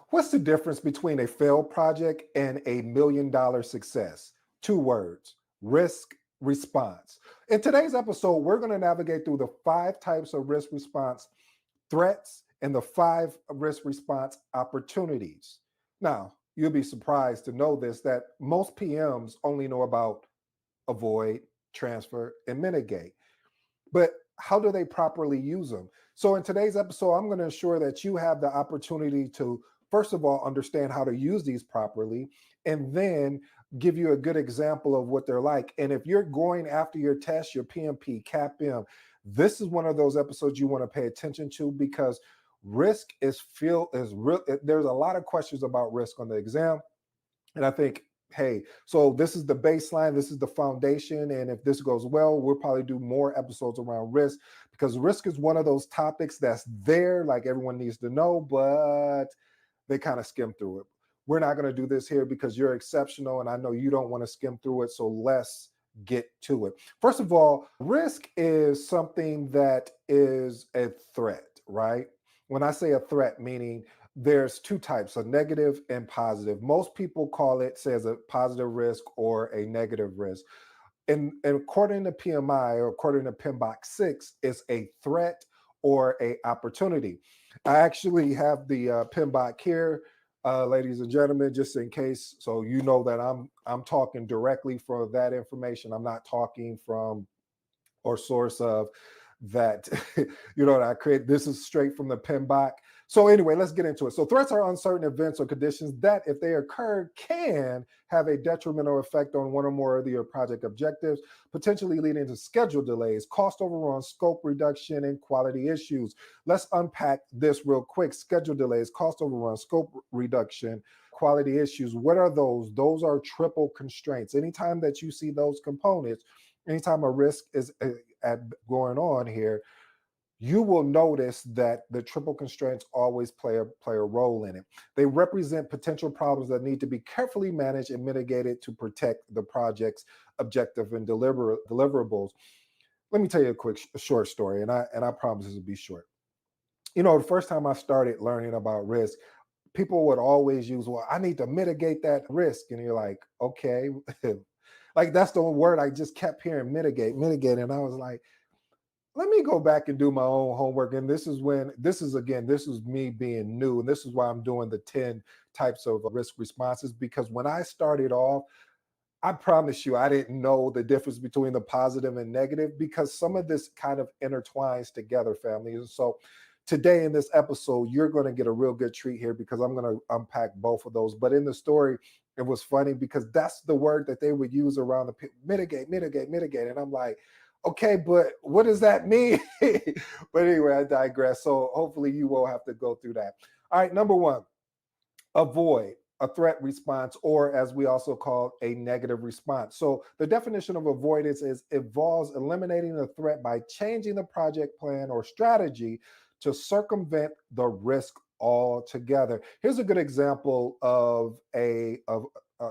What's the difference between a failed project and a $1 million success? Two words: risk response. In today's episode, we're going to navigate through the 5 types of risk response threats and the 5 risk response opportunities. Now, you'll be surprised to know this, that most PMs only know about avoid, transfer, and mitigate. But how do they properly use them? So, in today's episode, I'm going to ensure that you have the opportunity to, first of all, understand how to use these properly, and then give you a good example of what they're like. And if you're going after your test, your PMP, CAPM, this is one of those episodes you want to pay attention to, because risk is real. There's a lot of questions about risk on the exam. And I think, hey, so this is the baseline, this is the foundation. And if this goes well, we'll probably do more episodes around risk, because risk is one of those topics that's there, like everyone needs to know, but they kind of skim through it. We're not going to do this here because you're exceptional, and I know you don't want to skim through it. So let's get to it. First of all, risk is something that is a threat, right? When I say a threat, meaning there's 2 types, a negative and positive. Most people call it, says, a positive risk or a negative risk. And according to PMI, or according to PMBOK 6, it's a threat or a opportunity. I actually have the PMBOK here, ladies and gentlemen, just in case, so you know that I'm talking directly for that information. I'm not talking from or source of that, that I create. This is straight from the PMBOK. So anyway, let's get into it. So threats are uncertain events or conditions that, if they occur, can have a detrimental effect on one or more of your project objectives, potentially leading to schedule delays, cost overruns, scope reduction, and quality issues. Let's unpack this real quick. Schedule delays, cost overruns, scope reduction, quality issues. What are those? Those are triple constraints. Anytime that you see those components, anytime a risk is going on here, you will notice that the triple constraints always play a role in it. They represent potential problems that need to be carefully managed and mitigated to protect the project's objective and deliverables. Let me tell you a short story, and I promise this will be short. The first time I started learning about risk, people would always use, well, I need to mitigate that risk. And you're like, okay. Like, that's the word I just kept hearing, mitigate. And I was like, let me go back and do my own homework. And this is me being new. And this is why I'm doing the 10 types of risk responses, because when I started off, I promise you, I didn't know the difference between the positive and negative, because some of this kind of intertwines together, family. And so today in this episode, you're going to get a real good treat here, because I'm going to unpack both of those. But in the story, it was funny because that's the word that they would use around the mitigate. And I'm like, okay, but what does that mean? But anyway, I digress. So hopefully you won't have to go through that. All right, number 1, avoid, a threat response, or as we also call a negative response. So the definition of avoidance involves eliminating the threat by changing the project plan or strategy to circumvent the risk altogether. Here's a good example of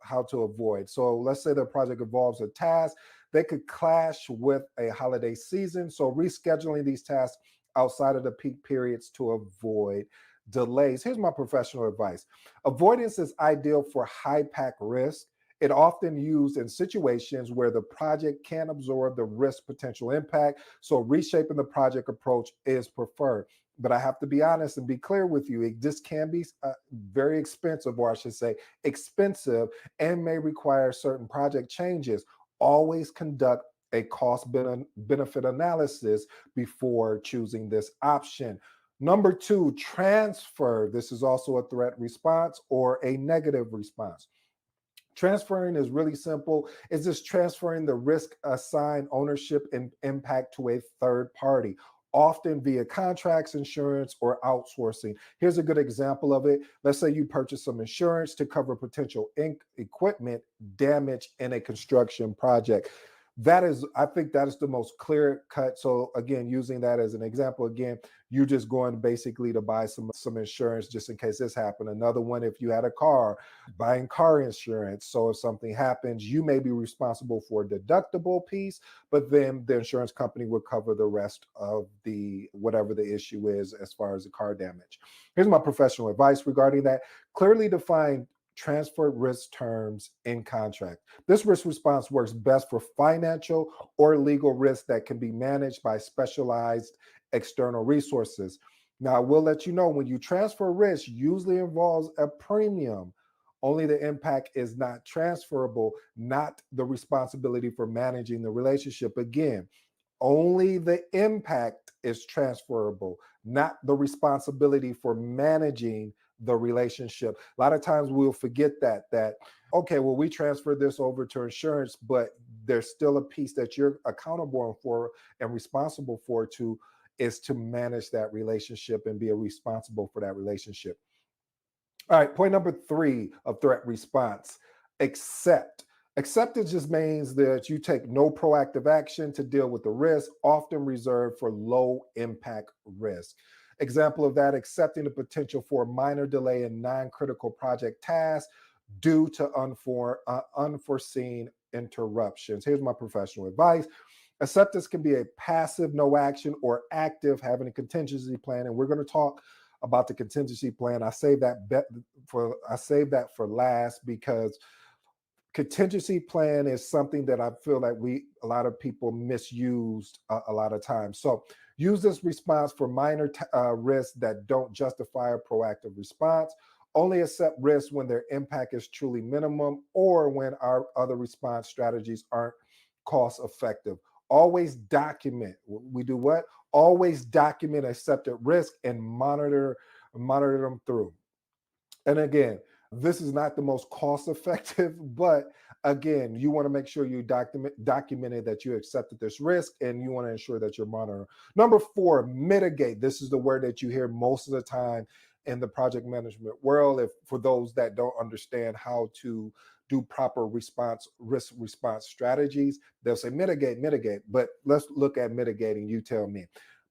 how to avoid. So let's say the project involves a task. They could clash with a holiday season. So rescheduling these tasks outside of the peak periods to avoid delays. Here's my professional advice. Avoidance is ideal for high pack risk. It often used in situations where the project can't absorb the risk potential impact. So reshaping the project approach is preferred. But I have to be honest and be clear with you. This can be very expensive, or I should say expensive, and may require certain project changes. Always conduct a cost benefit analysis before choosing this option. Number 2, transfer. This is also a threat response or a negative response. Transferring is really simple. It's just transferring the risk assigned ownership and impact to a third party, often via contracts, insurance, or outsourcing. Here's a good example of it. Let's say you purchase some insurance to cover potential equipment damage in a construction project. I think that is the most clear cut. So again, using that as an example, again, you're just going basically to buy some insurance just in case this happened. Another one, if you had a car, buying car insurance. So if something happens, you may be responsible for a deductible piece, but then the insurance company will cover the rest of the whatever the issue is as far as the car damage. Here's my professional advice regarding that. Clearly define transfer risk terms in contract. This risk response works best for financial or legal risk that can be managed by specialized external resources. Now, I will let you know when you transfer risk usually involves a premium. Only the impact is not transferable, not the responsibility for managing the relationship. Again, only the impact is transferable, not the responsibility for managing the relationship. A lot of times we'll forget that okay, well, we transfer this over to insurance, but there's still a piece that you're accountable for and responsible for to is to manage that relationship and be responsible for that relationship. All right, point number 3 of threat response: accept. Acceptance just means that you take no proactive action to deal with the risk, often reserved for low impact risk. Example of that: accepting the potential for a minor delay in non critical project tasks due to unforeseen interruptions. Here's my professional advice: acceptance can be a passive no action or active having a contingency plan. And we're going to talk about the contingency plan. I save that for last because contingency plan is something that I feel like a lot of people misused a lot of times. So use this response for minor risks that don't justify a proactive response. Only accept risks when their impact is truly minimum or when our other response strategies aren't cost effective. Always document. We do what? Always document accepted risk and monitor them through. And again, this is not the most cost effective, but again, you want to make sure you documented that you accepted this risk and you want to ensure that you're monitoring. Number 4, mitigate. This is the word that you hear most of the time in the project management world. If for those that don't understand how to do proper risk response strategies, they'll say mitigate. But let's look at mitigating. You tell me.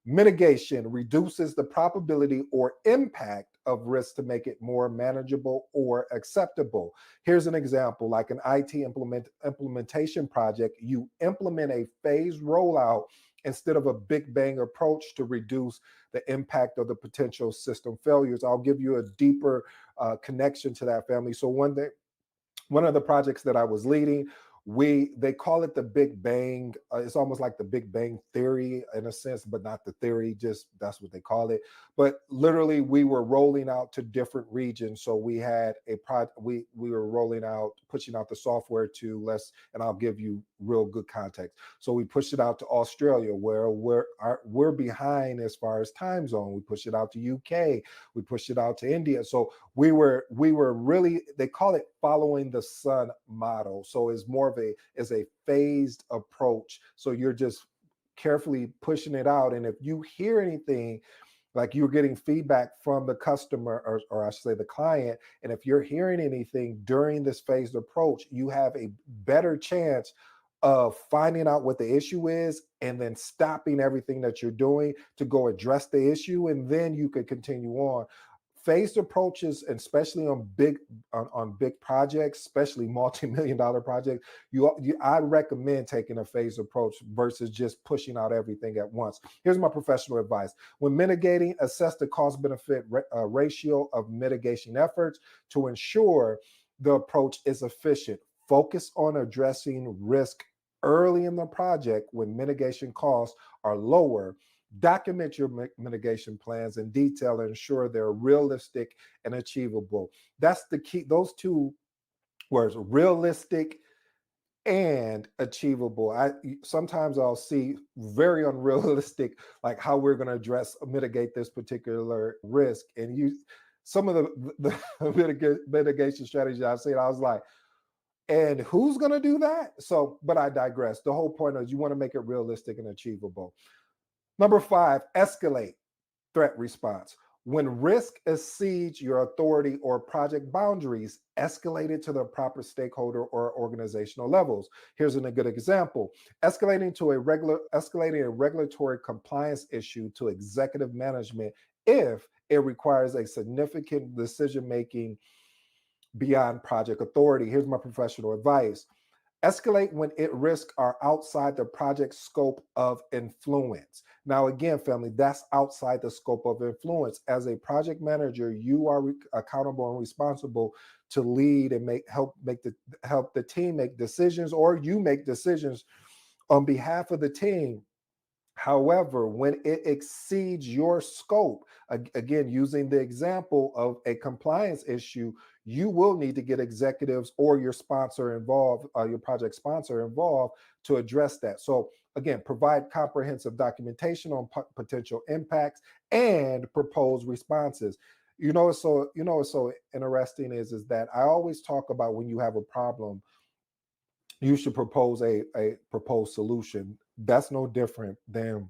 Mitigation reduces the probability or impact of risk to make it more manageable or acceptable. Here's an example: like an IT implementation project, you implement a phased rollout instead of a big bang approach to reduce the impact of the potential system failures. I'll give you a deeper connection to that, family. So one of the projects that I was leading, they call it the Big Bang. It's almost like the Big Bang theory in a sense, but not the theory. Just that's what they call it. But literally, we were rolling out to different regions. So we had a we were rolling out, pushing out the software to and I'll give you real good context. So we pushed it out to Australia, where we're behind as far as time zone. We pushed it out to UK. We pushed it out to India. So we were really, they call it following the sun model. So it's more of a phased approach. So you're just carefully pushing it out. And if you hear anything, like you're getting feedback from the customer, or I should say the client, and if you're hearing anything during this phased approach, you have a better chance of finding out what the issue is and then stopping everything that you're doing to go address the issue, and then you could continue on. Phased approaches, and especially on big projects, especially multi-million dollar projects, I recommend taking a phased approach versus just pushing out everything at once. Here's my professional advice: when mitigating, assess the cost benefit ratio of mitigation efforts to ensure the approach is efficient. Focus on addressing risk early in the project when mitigation costs are lower. Document your mitigation plans in detail and ensure they're realistic and achievable. That's the key. Those two words: realistic and achievable. Sometimes I'll see very unrealistic, like how we're going to mitigate this particular risk, and some of the mitigation strategies I've seen, I was like, and who's going to do that? So, but I digress. The whole point is you want to make it realistic and achievable. Number 5, escalate threat response. When risk exceeds your authority or project boundaries, escalate it to the proper stakeholder or organizational levels. Here's a good example. Escalating a regulatory compliance issue to executive management if it requires a significant decision making beyond project authority. Here's my professional advice. Escalate when it risks are outside the project scope of influence. Now, again, family, that's outside the scope of influence. As a project manager, you are accountable and responsible to lead and help the team make decisions, or you make decisions on behalf of the team. However, when it exceeds your scope, again, using the example of a compliance issue, you will need to get executives or your sponsor involved, your project sponsor involved to address that. So, again, provide comprehensive documentation on potential impacts and propose responses. What's so interesting is that I always talk about when you have a problem, you should propose a proposed solution. That's no different than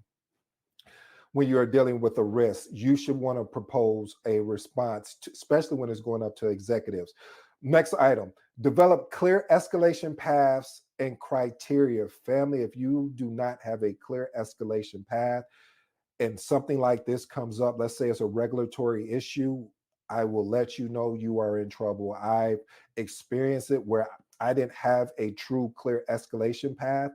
when you're dealing with a risk. You should want to propose a response, especially when it's going up to executives. Next item, develop clear escalation paths and criteria. Family, if you do not have a clear escalation path and something like this comes up, let's say it's a regulatory issue, I will let you know you are in trouble. I've experienced it where I didn't have a true clear escalation path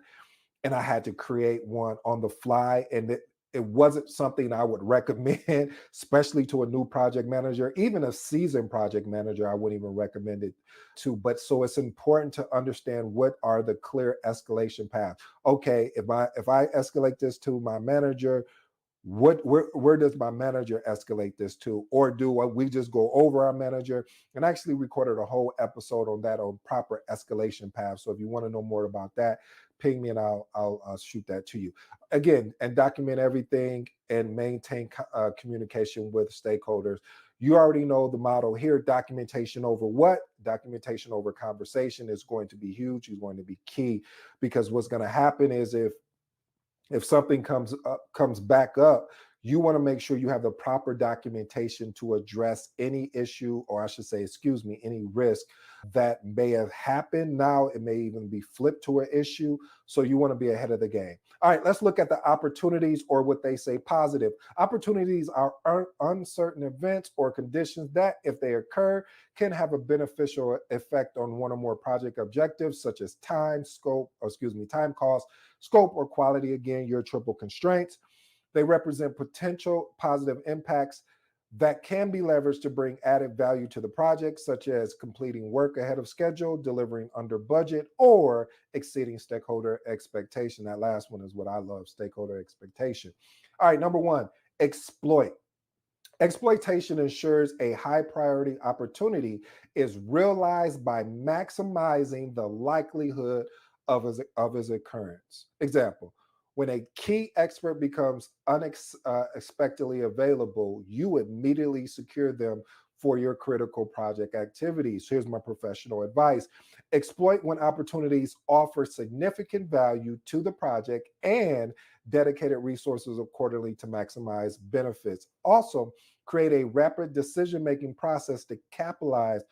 and I had to create one on the fly. And it wasn't something I would recommend, especially to a new project manager, even a seasoned project manager. I wouldn't even recommend it to. But so it's important to understand what are the clear escalation paths. Okay, if I escalate this to my manager, where does my manager escalate this to, or do we just go over our manager? And I actually recorded a whole episode on that, on proper escalation path. So if you want to know more about that, ping me and I'll shoot that to you. Again, and document everything and maintain communication with stakeholders. You already know the motto here: documentation over what? Documentation over conversation is going to be huge. Is going to be key, because what's going to happen is if something comes back up, you want to make sure you have the proper documentation to address any issue, or I should say, excuse me, any risk that may have happened. Now it may even be flipped to an issue. So you want to be ahead of the game. All right, let's look at the opportunities, or what they say positive. Opportunities are uncertain events or conditions that, if they occur, can have a beneficial effect on one or more project objectives, such as time, time, cost, scope, or quality. Again, your triple constraints. They represent potential positive impacts that can be leveraged to bring added value to the project, such as completing work ahead of schedule, delivering under budget, or exceeding stakeholder expectation. That last one is what I love: stakeholder expectation. All right, number one, exploit. Exploitation ensures a high priority opportunity is realized by maximizing the likelihood of its occurrence. Example: when a key expert becomes unexpectedly available, you immediately secure them for your critical project activities. Here's my professional advice: exploit when opportunities offer significant value to the project and dedicated resources accordingly to maximize benefits. Also, create a rapid decision-making process to capitalize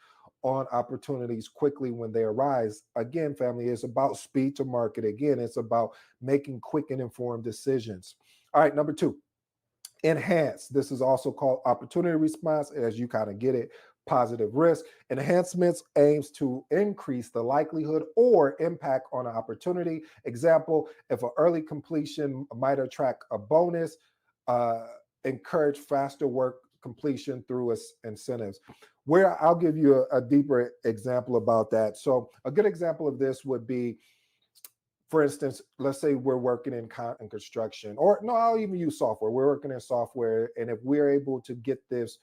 on opportunities quickly when they arise. Again, family, it's about speed to market. Again, it's about making quick and informed decisions. All right, number two, enhance. This is also called opportunity response, as you kind of get it. Positive risk. Enhancements aims to increase the likelihood or impact on an opportunity. Example: if an early completion might attract a bonus, uh, encourage faster work completion through incentives. Where I'll give you a deeper example about that. So a good example of this would be, for instance, let's say we're working in construction, or no, I'll even use software. We're working in software, and if we're able to get this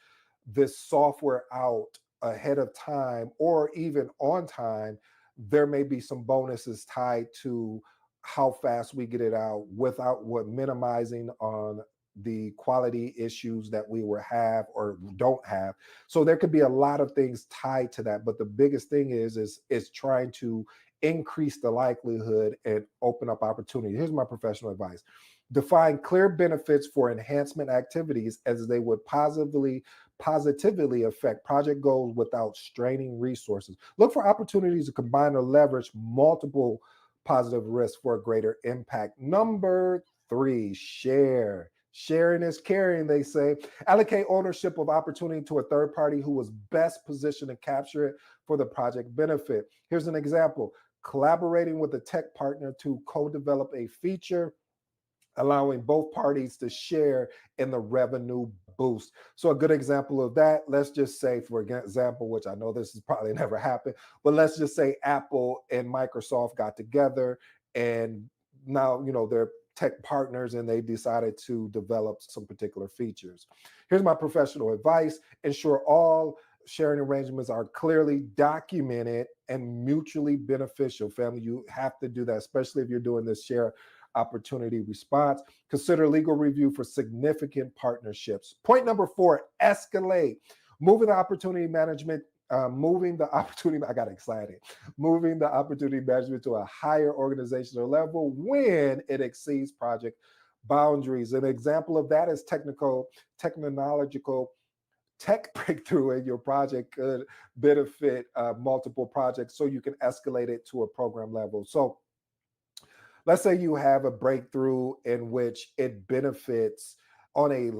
software out ahead of time or even on time, there may be some bonuses tied to how fast we get it out without minimizing on the quality issues that we will have or don't have. So there could be a lot of things tied to that, but the biggest thing is trying to increase the likelihood and open up opportunity. Here's my professional advice: Define clear benefits for enhancement activities as they would positively affect project goals without straining resources. Look for opportunities to combine or leverage multiple positive risks for a greater impact. Number three, share. Sharing is caring, they say. Allocate ownership of opportunity to a third party who was best positioned to capture it for the project benefit. Here's an example: collaborating with a tech partner to co-develop a feature, allowing both parties to share in the revenue boost. So a good example of that, let's just say, for example, which I know this has probably never happened, but let's just say Apple and Microsoft got together, and now, they're tech partners and they decided to develop some particular features. Here's my professional advice: ensure all sharing arrangements are clearly documented and mutually beneficial. Family, you have to do that, especially if you're doing this share opportunity response. Consider legal review for significant partnerships. Point number four, escalate. Moving the opportunity management, I got excited. Moving the opportunity management to a higher organizational level when it exceeds project boundaries. An example of that is technological tech breakthrough in your project could benefit multiple projects, so you can escalate it to a program level. So let's say you have a breakthrough in which it benefits on a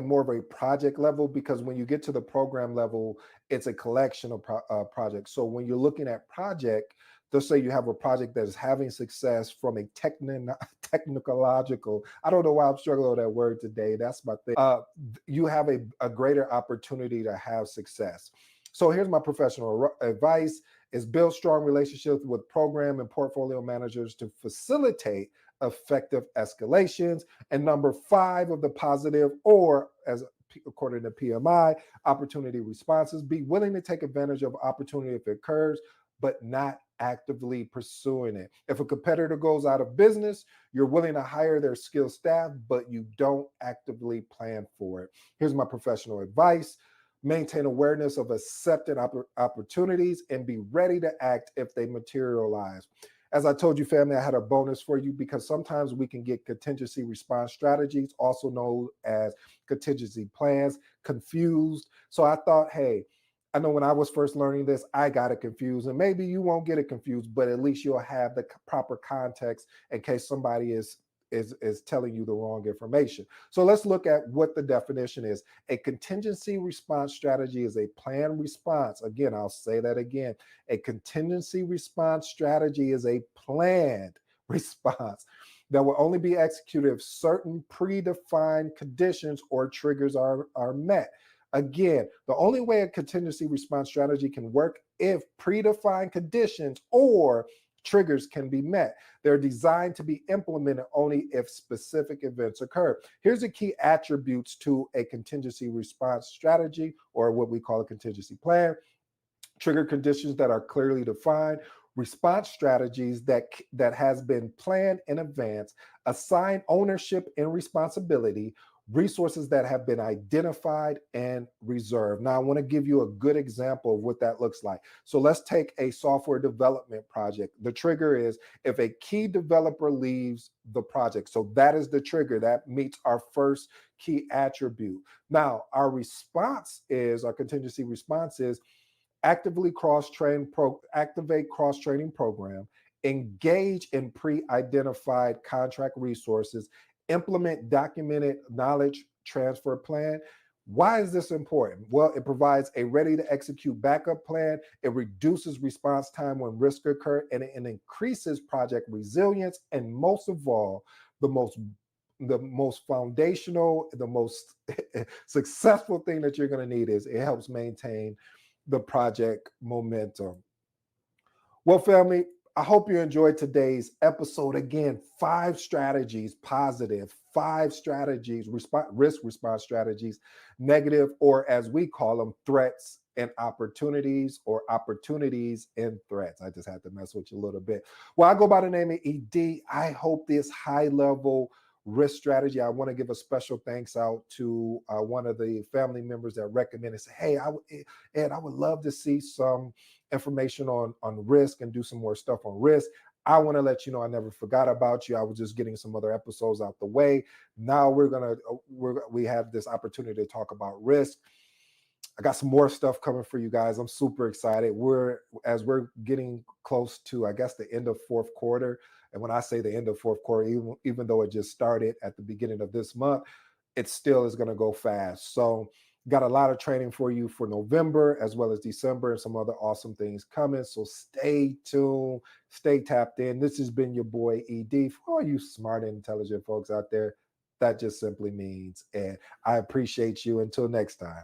more of a project level, because when you get to the program level, it's a collection of projects. So when you're looking at project, let's say you have a project that is having success from a technological, I don't know why I'm struggling with that word today, that's my thing. You have a greater opportunity to have success. So here's my professional advice: is build strong relationships with program and portfolio managers to facilitate effective escalations. And number five of the positive, or as according to PMI, opportunity responses: be willing to take advantage of opportunity if it occurs, but not actively pursuing it. If a competitor goes out of business, you're willing to hire their skilled staff, but you don't actively plan for it. Here's my professional advice: maintain awareness of accepted opportunities and be ready to act if they materialize. As I told you, family, I had a bonus for you, because sometimes we can get contingency response strategies, also known as contingency plans, confused. So I thought, hey, I know when I was first learning this, I got it confused, and maybe you won't get it confused, but at least you'll have the proper context in case somebody is telling you the wrong information. So let's look at what the definition is. A contingency response strategy is a planned response. Again, I'll say that again. A contingency response strategy is a planned response that will only be executed if certain predefined conditions or triggers are met. Again, the only way a contingency response strategy can work if predefined conditions or triggers can be met. They're designed to be implemented only if specific events occur. Here's the key attributes to a contingency response strategy, or what we call a contingency plan: trigger conditions that are clearly defined, response strategies that has been planned in advance, assign ownership and responsibility, resources that have been identified and reserved. Now, I want to give you a good example of what that looks like. So let's take a software development project. The trigger is if a key developer leaves the project. So that is the trigger. That meets our first key attribute. Now, our contingency response is activate cross-training program, engage in pre-identified contract resources, implement documented knowledge transfer plan. Why is this important? Well, it provides a ready to execute backup plan. It reduces response time when risks occur, and it increases project resilience. And most of all, the most foundational, the most successful thing that you're going to need is it helps maintain the project momentum. Well, family, I hope you enjoyed today's episode. Again, 5 strategies, positive, 5 strategies, risk response strategies, negative, or as we call them, threats and opportunities, or opportunities and threats. I just had to mess with you a little bit. Well, I go by the name of ED. I hope this high level risk strategy, I want to give a special thanks out to one of the family members that recommended, say, hey, Ed, I would love to see some information on risk and do some more stuff on risk. I want to let you know I never forgot about you. I was just getting some other episodes out the way. Now we have this opportunity to talk about risk. I got some more stuff coming for you guys. I'm super excited. We're getting close to, I guess, the end of fourth quarter. And when I say the end of fourth quarter, even though it just started at the beginning of this month, it still is going to go fast. So got a lot of training for you for November as well as December and some other awesome things coming. So stay tuned, stay tapped in. This has been your boy ED. For all you smart and intelligent folks out there, that just simply means, and I appreciate you. Until next time.